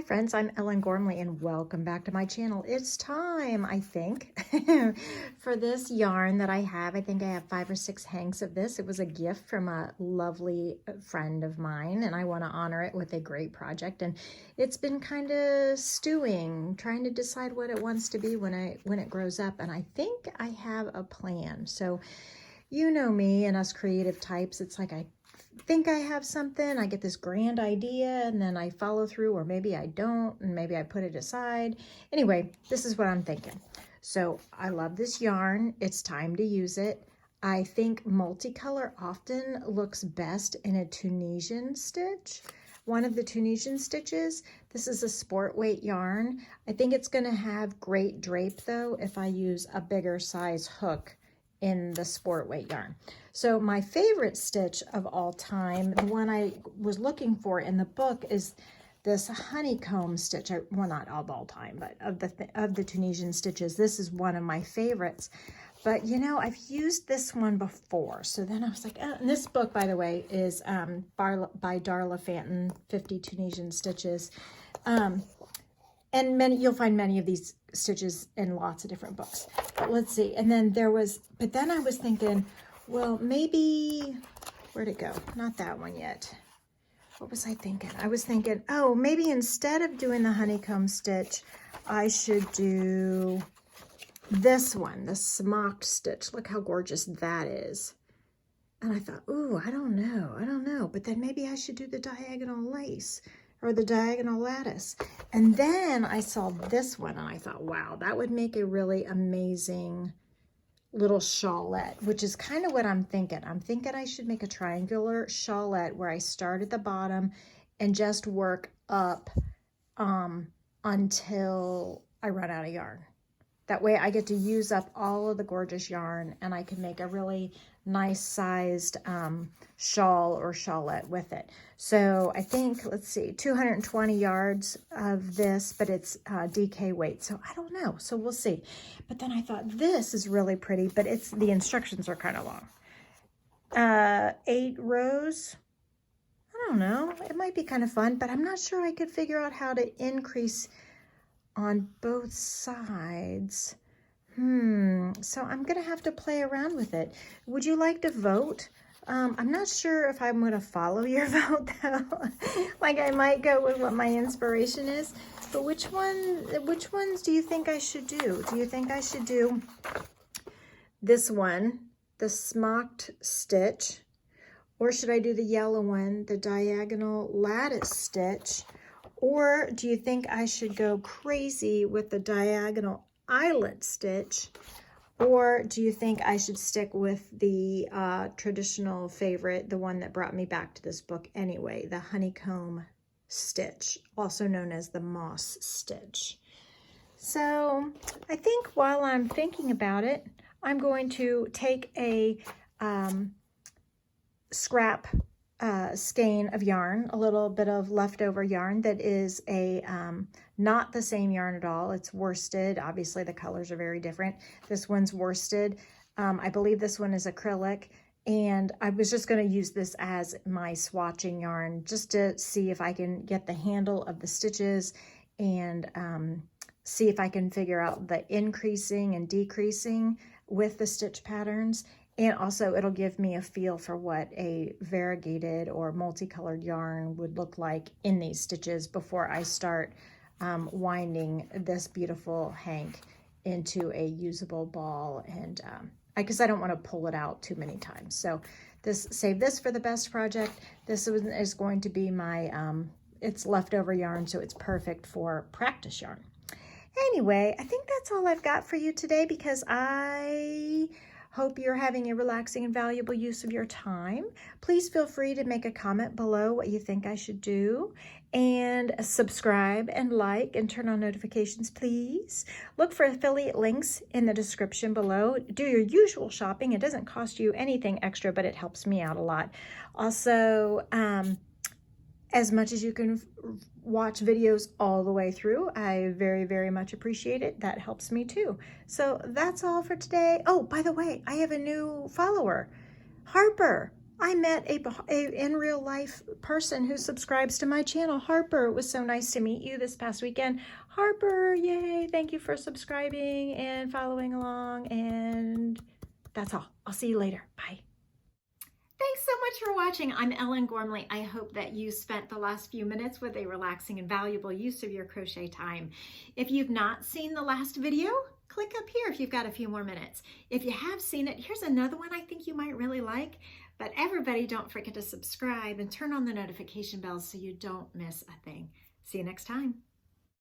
Hi friends, I'm Ellen Gormley and welcome back to my channel. It's time, I think, for this yarn that I have. I think I have 5 or 6 hanks of this. It was a gift from a lovely friend of mine and I want to honor it with a great project. And it's been kind of stewing, trying to decide what it wants to be when it grows up. And I think I have a plan. So you know me and us creative types, it's like I think I have something, I get this grand idea and then I follow through, or maybe I don't, and maybe I put it aside. Anyway, this is what I'm thinking. So I love this yarn. It's time to use it. I think multicolor often looks best in a Tunisian stitch. One of the Tunisian stitches. This is a sport weight yarn. I think it's going to have great drape though if I use a bigger size hook in the sport weight yarn. So my favorite stitch of all time, the one I was looking for in the book, is this Honeycomb Stitch. Well, not of all time, but of the Tunisian stitches, this is one of my favorites. But you know, I've used this one before. So then I was like, and this book, by the way, is by Darla Fanton, 50 Tunisian Stitches. And you'll find many of these stitches in lots of different books. But let's see. And then but then I was thinking, well, maybe, where'd it go? Not that one yet. What was I thinking? I was thinking, oh, maybe instead of doing the honeycomb stitch, I should do this one, the Smocked Stitch. Look how gorgeous that is. And I thought, ooh, I don't know. But then maybe I should do the diagonal lace or the diagonal lattice. And then I saw this one and I thought, wow, that would make a really amazing little shawlette, which is kind of what I'm thinking. I'm thinking I should make a triangular shawlette where I start at the bottom and just work up until I run out of yarn. That way I get to use up all of the gorgeous yarn and I can make a really nice sized shawl or shawlette with it. So I think, let's see, 220 yards of this, but it's DK weight. So I don't know. So we'll see. But then I thought this is really pretty, but the instructions are kind of long. 8 rows. I don't know. It might be kind of fun, but I'm not sure I could figure out how to increase on both sides. So I'm gonna have to play around with it. Would you like to vote? I'm not sure if I'm gonna follow your vote though. Like I might go with what my inspiration is, but which ones do you think I should do? Do you think I should do this one, the Smocked Stitch, or should I do the yellow one, the diagonal lattice stitch? Or do you think I should go crazy with the diagonal eyelet stitch? Or do you think I should stick with the traditional favorite, the one that brought me back to this book anyway, the Honeycomb Stitch, also known as the Moss Stitch? So I think while I'm thinking about it, I'm going to take a scrap skein of yarn, a little bit of leftover yarn that is not the same yarn at all. It's worsted. Obviously the colors are very different. This one's worsted. I believe this one is acrylic, and I was just going to use this as my swatching yarn just to see if I can get the handle of the stitches and see if I can figure out the increasing and decreasing with the stitch patterns. And also it'll give me a feel for what a variegated or multicolored yarn would look like in these stitches before I start winding this beautiful hank into a usable ball. And because I don't want to pull it out too many times. So save this for the best project. This is going to be my, it's leftover yarn, so it's perfect for practice yarn. Anyway, I think that's all I've got for you today, because I hope you're having a relaxing and valuable use of your time. Please feel free to make a comment below what you think I should do, and subscribe and like and turn on notifications, please. Look for affiliate links in the description below. Do your usual shopping. It doesn't cost you anything extra, but it helps me out a lot. Also, as much as you can watch videos all the way through, I very, very much appreciate it. That helps me too. So that's all for today. Oh, by the way, I have a new follower, Harper. I met a in real life person who subscribes to my channel, Harper. It was so nice to meet you this past weekend. Harper, yay, thank you for subscribing and following along, and that's all. I'll see you later. Bye. Thanks so much for watching. I'm Ellen Gormley. I hope that you spent the last few minutes with a relaxing and valuable use of your crochet time. If you've not seen the last video, click up here if you've got a few more minutes. If you have seen it, here's another one I think you might really like. But everybody, don't forget to subscribe and turn on the notification bell so you don't miss a thing. See you next time.